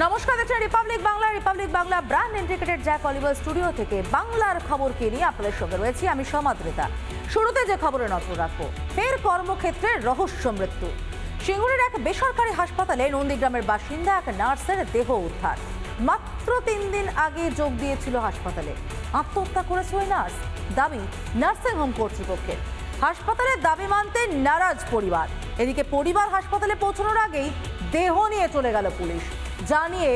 নমস্কার, দেখছেন Republic Bangla brand integrated Jack Oliver studio থেকে বাংলার খবরকে নিয়ে আপনাদের সঙ্গে রয়েছি আমি সমাদ্রিতা। শুরুতে যে খবরে নজর রাখবো, ফের কর্মক্ষেত্রে রহস্য মৃত্যু। সিঙ্গুরের এক বেসরকারি হাসপাতালে নন্দীগ্রামের বাসিন্দা এক নার্সের দেহ উদ্ধার। মাত্র 3 দিন আগে যোগ দিয়েছিল হাসপাতালে। আত্মহত্যা করেছে ওই নার্স, দাবি নার্সিংহোম কর্তৃপক্ষের। হাসপাতালের দাবি মানতে নারাজ পরিবার। এদিকে পরিবার হাসপাতালে পৌঁছানোর আগেই দেহ নিয়ে চলে গেল পুলিশ। জানিয়ে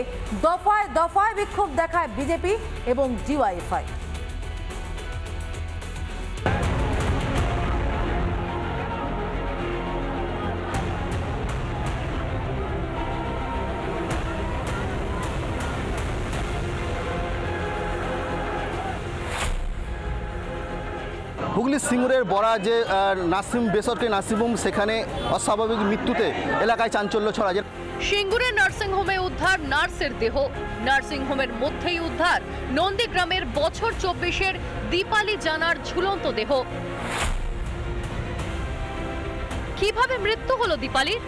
দফায় দফায় বিক্ষোভ দেখায় বিজেপি এবং ডিওয়াইএফআই। হুগলির সিঙ্গুরের বড়া যে বেসরকারি নার্সিংহোম, সেখানে অস্বাভাবিক মৃত্যুতে এলাকায় চাঞ্চল্য ছড়ায়। সিঙ্গুরের নার্সিংহোমে উদ্ধার নার্সের দেহ। নার্সিংহোমের মধ্যেই উদ্ধার নন্দীগ্রামের বছর 24-এর দীপালি জানার ঝুলন্ত দেহ। কিভাবে মৃত্যু হলো দীপালির?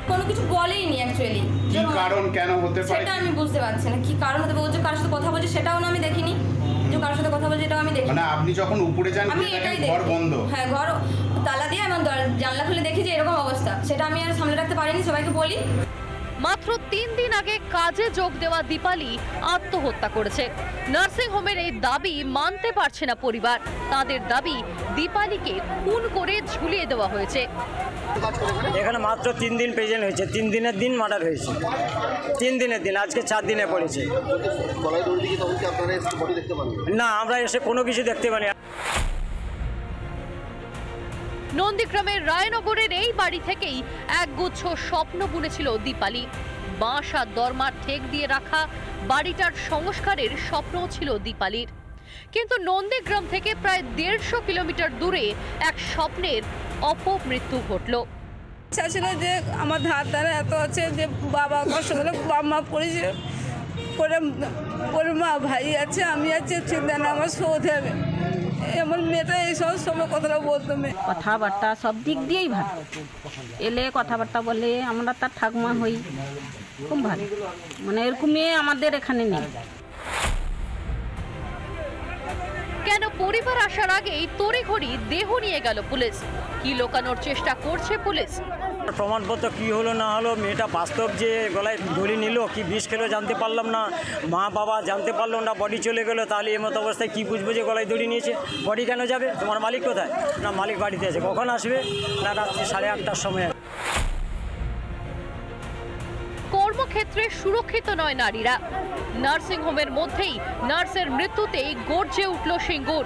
কোনো কিছু বলেইনি অ্যাকচুয়ালি। কি কারণ কেন হতে পারে সেটা আমি বুঝতে পারছি না। কি কারণ হতে পারে? কারোর সাথে কথা বলছে সেটাও না আমি দেখিনি। যে কারোর সাথে কথা বলছে এটাও আমি দেখিনি। মানে আপনি যখন উপরে যান আমি এটাই ঘর বন্ধ। হ্যাঁ, ঘর তালা দিয়ে আমি জানলা খুলে দেখি যে এরকম অবস্থা। সেটা আমি আর সামনে রাখতে পারিনি, সবাইকে বলি। মাত্র 3 দিন আগে কাজে যোগ দেওয়া দীপালি আত্মহত্যা করেছে। নার্সিংহোমের এই দাবি মানতে পারছে না পরিবার। তাদের দাবি দীপালিকে খুন করে ঝুলিয়ে দেওয়া হয়েছে। এখানে মাত্র 3 দিন প্রেজেন্ট হয়েছে। 3 দিনের দিন মার্ডার হয়েছে। 3 দিনের দিন, আজকে 4 দিনে পড়েছে। না, আমরা এসে কোনো কিছু দেখতে পারি। নন্দীগ্রামের রায়নগরের এই বাড়ি থেকেই একগুচ্ছ স্বপ্ন বুনেছিল দীপালি। বাঁশ আর দরমার ঠেক দিয়ে রাখা বাড়িটার সংস্কারের স্বপ্ন ছিল দীপালির। কিন্তু নন্দীগ্রাম থেকে প্রায় 150 কিলোমিটার দূরে এক স্বপ্নের অপমৃত্যু ঘটল। ইচ্ছা ছিল যে আমার ধারে এত আছে যে বাবা কষ্ট করে মা পড়েছে, পরে মা ভাই আছে, আমি আছে, চিন্তা না আমার শোধ হবে। এমন মেয়েটা এই সময় কথাটা বলতো। কথাবার্তা সব দিক দিয়েই ভালো, এলে কথাবার্তা বলে আমরা তার ঠাকুমা হই, খুব ভালো। মানে এরকম মেয়ে আমাদের এখানে নেই। কেন পরিবার আসার আগেই তড়িঘড়ি দেহ নিয়ে গেল পুলিশ? কি লোকানোর চেষ্টা করছে পুলিশ? প্রমাণপত্র কি হলো না হলো, মেয়েটা বাস্তব যে গলায় দড়ি নিল কি বিষ খেলো জানতে পারলাম না, মা বাবা জানতে পারলো না, বডি চলে গেলো। তাহলে এই মতো অবস্থায় কি বুঝবো যে গলায় দড়ি নিয়েছে? বডি কেন যাবে? তোমার মালিক কোথায়? না, মালিক বাড়িতে আছে। কখন আসবে? না, রাত্রি 8:30টার সময়। কর্মক্ষেত্রে সুরক্ষিত নয় নারীরা। নার্সিংহোমের মধ্যেই নার্সের মৃত্যুতেই গর্জে উঠল সিঙ্গুর।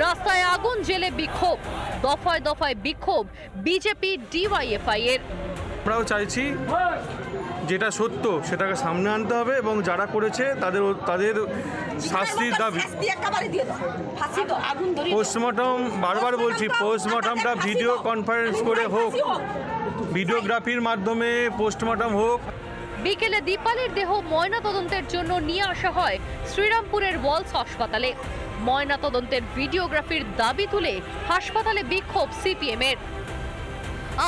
রাস্তায় আগুন জ্বেলে বিক্ষোভ, দফায় দফায় বিক্ষোভ বিজেপি ডিওয়াইএফআই এর। আমরাও চাইছি যেটা সত্য সেটাকে সামনে আনতে হবে এবং যারা করেছে তাদের শাস্তির দাবি। পোস্টমর্টম, বারবার বলছি, পোস্টমর্টমটা ভিডিও কনফারেন্স করে হোক, ভিডিওগ্রাফির মাধ্যমে পোস্টমর্টম হোক। বিকেলে দীপালির দেহ ময়নাতদন্তের জন্য নিয়ে আসা হয় শ্রীরামপুরের ওয়ালস হাসপাতালে। ময়নাতদন্তের ভিডিওগ্রাফির দাবি তুলে হাসপাতালে বিক্ষোভ সিপিএম এর।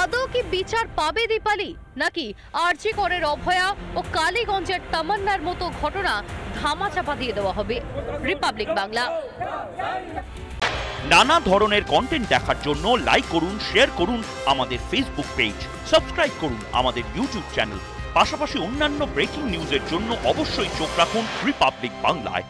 আদৌ কি বিচার পাবে দীপালি, নাকি আরজি করের অভয়া ও কালীগঞ্জের তামান্নার মতো ঘটনা ধামাচাপা দিয়ে দেওয়া হবে? রিপাবলিক বাংলা। নানা ধরনের কন্টেন্ট দেখার জন্য লাইক করুন, শেয়ার করুন আমাদের ফেসবুক পেজ, সাবস্ক্রাইব করুন আমাদের ইউটিউব চ্যানেল। পাশাপাশি অন্যান্য ব্রেকিং নিউজের জন্য অবশ্যই চোখ রাখুন রিপাবলিক বাংলায়।